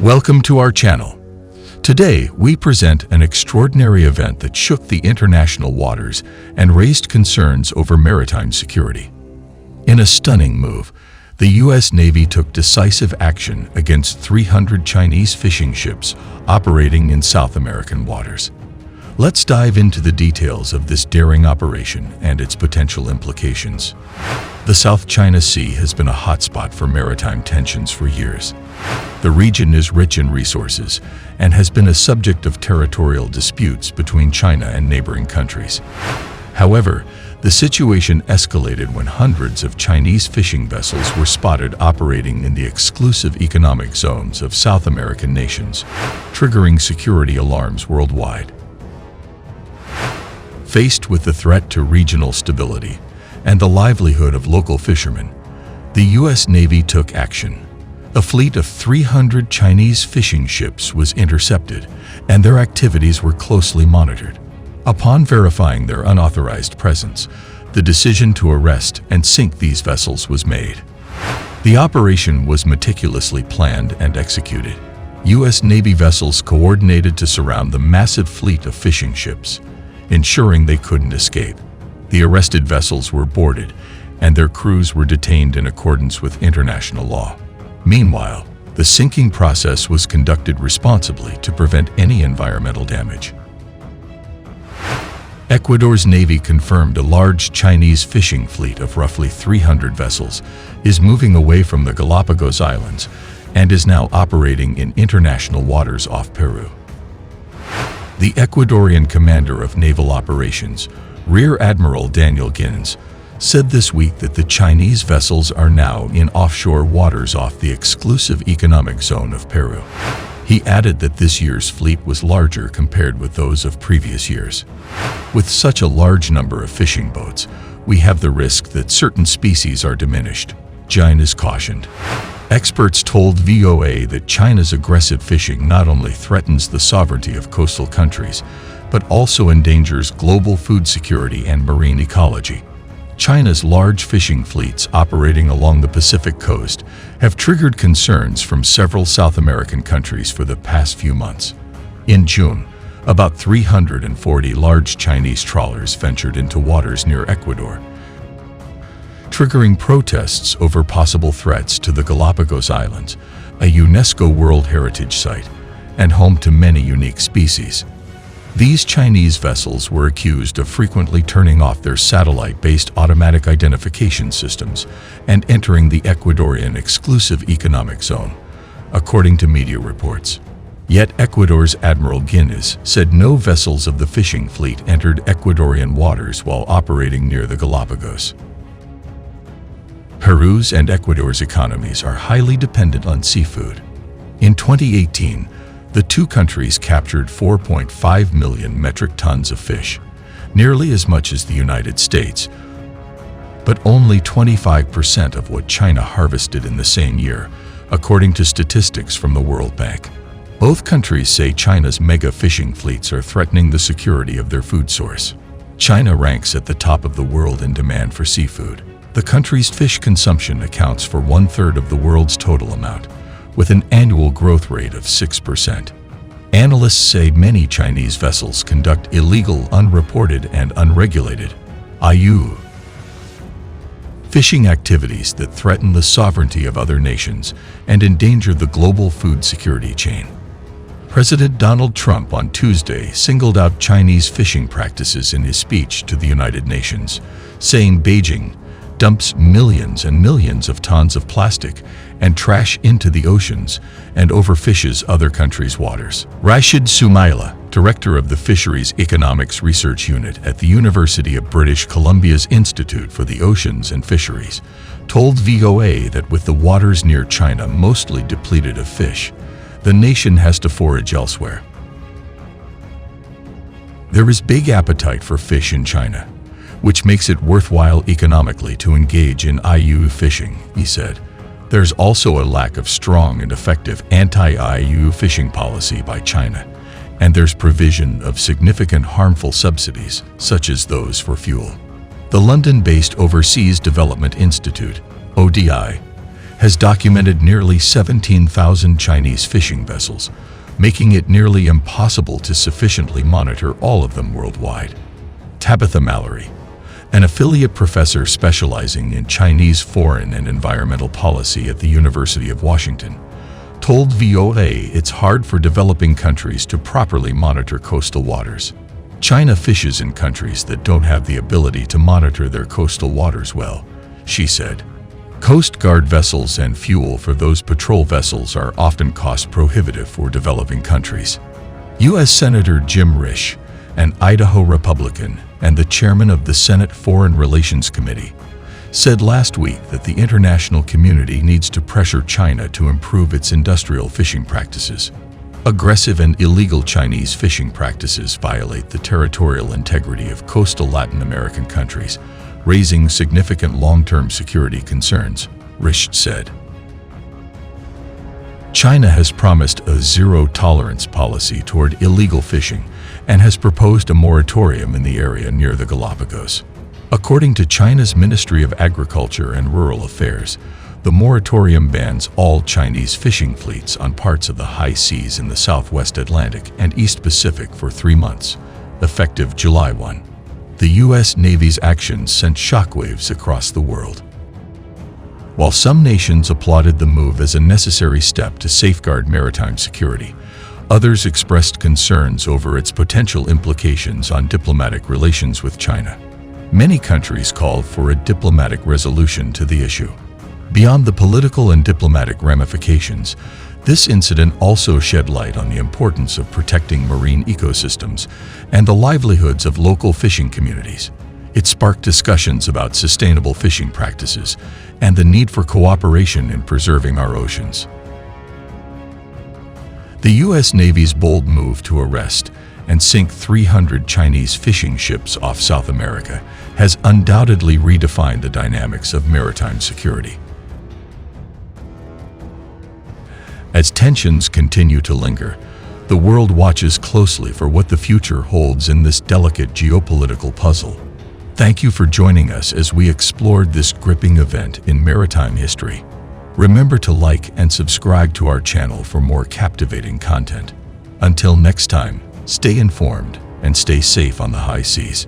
Welcome to our channel. Today, we present an extraordinary event that shook the international waters and raised concerns over maritime security. In a stunning move, the U.S. Navy took decisive action against 300 Chinese fishing ships operating in South American waters. Let's dive into the details of this daring operation and its potential implications. The South China Sea has been a hotspot for maritime tensions for years. The region is rich in resources and has been a subject of territorial disputes between China and neighboring countries. However, the situation escalated when hundreds of Chinese fishing vessels were spotted operating in the exclusive economic zones of South American nations, triggering security alarms worldwide. Faced with the threat to regional stability and the livelihood of local fishermen, the U.S. Navy took action. A fleet of 300 Chinese fishing ships was intercepted, and their activities were closely monitored. Upon verifying their unauthorized presence, the decision to arrest and sink these vessels was made. The operation was meticulously planned and executed. U.S. Navy vessels coordinated to surround the massive fleet of fishing ships, ensuring they couldn't escape. The arrested vessels were boarded, and their crews were detained in accordance with international law. Meanwhile, the sinking process was conducted responsibly to prevent any environmental damage. Ecuador's Navy confirmed a large Chinese fishing fleet of roughly 300 vessels is moving away from the Galapagos Islands and is now operating in international waters off Peru. The Ecuadorian commander of naval operations, Rear Admiral Daniel Gins, said this week that the Chinese vessels are now in offshore waters off the exclusive economic zone of Peru. He added that this year's fleet was larger compared with those of previous years. With such a large number of fishing boats, we have the risk that certain species are diminished, Gines cautioned. Experts told VOA that China's aggressive fishing not only threatens the sovereignty of coastal countries, but also endangers global food security and marine ecology. China's large fishing fleets operating along the Pacific coast have triggered concerns from several South American countries for the past few months. In June, about 340 large Chinese trawlers ventured into waters near Ecuador, triggering protests over possible threats to the Galapagos Islands, a UNESCO World Heritage Site, and home to many unique species. These Chinese vessels were accused of frequently turning off their satellite-based automatic identification systems and entering the Ecuadorian exclusive economic zone, according to media reports. Yet Ecuador's Admiral Gines said no vessels of the fishing fleet entered Ecuadorian waters while operating near the Galapagos. Peru's and Ecuador's economies are highly dependent on seafood. In 2018, the two countries captured 4.5 million metric tons of fish, nearly as much as the United States, but only 25% of what China harvested in the same year, according to statistics from the World Bank. Both countries say China's mega fishing fleets are threatening the security of their food source. China ranks at the top of the world in demand for seafood. The country's fish consumption accounts for 1/3 of the world's total amount, with an annual growth rate of 6%. Analysts say many Chinese vessels conduct illegal, unreported, and unregulated (IUU) fishing activities that threaten the sovereignty of other nations and endanger the global food security chain. President Donald Trump on Tuesday singled out Chinese fishing practices in his speech to the United Nations, saying Beijing dumps millions and millions of tons of plastic and trash into the oceans and overfishes other countries' waters. Rashid Sumaila, director of the Fisheries Economics Research Unit at the University of British Columbia's Institute for the Oceans and Fisheries, told VOA that with the waters near China mostly depleted of fish, the nation has to forage elsewhere. There is big appetite for fish in China, which makes it worthwhile economically to engage in IUU fishing, he said. There's also a lack of strong and effective anti-IUU fishing policy by China, and there's provision of significant harmful subsidies, such as those for fuel. The London-based Overseas Development Institute, ODI, has documented nearly 17,000 Chinese fishing vessels, making it nearly impossible to sufficiently monitor all of them worldwide. Tabitha Mallory, an affiliate professor specializing in Chinese foreign and environmental policy at the University of Washington, told VOA it's hard for developing countries to properly monitor coastal waters. China fishes in countries that don't have the ability to monitor their coastal waters well, she said. Coast Guard vessels and fuel for those patrol vessels are often cost-prohibitive for developing countries. U.S. Senator Jim Risch, an Idaho Republican and the chairman of the Senate Foreign Relations Committee, said last week that the international community needs to pressure China to improve its industrial fishing practices. Aggressive and illegal Chinese fishing practices violate the territorial integrity of coastal Latin American countries, raising significant long-term security concerns, Risch said. China has promised a zero-tolerance policy toward illegal fishing and has proposed a moratorium in the area near the Galapagos. According to China's Ministry of Agriculture and Rural Affairs, the moratorium bans all Chinese fishing fleets on parts of the high seas in the Southwest Atlantic and East Pacific for 3 months, effective July 1. The U.S. Navy's actions sent shockwaves across the world. While some nations applauded the move as a necessary step to safeguard maritime security, others expressed concerns over its potential implications on diplomatic relations with China. Many countries called for a diplomatic resolution to the issue. Beyond the political and diplomatic ramifications, this incident also shed light on the importance of protecting marine ecosystems and the livelihoods of local fishing communities. It sparked discussions about sustainable fishing practices and the need for cooperation in preserving our oceans. The U.S. Navy's bold move to arrest and sink 300 Chinese fishing ships off South America has undoubtedly redefined the dynamics of maritime security. As tensions continue to linger, the world watches closely for what the future holds in this delicate geopolitical puzzle. Thank you for joining us as we explored this gripping event in maritime history. Remember to like and subscribe to our channel for more captivating content. Until next time, stay informed and stay safe on the high seas.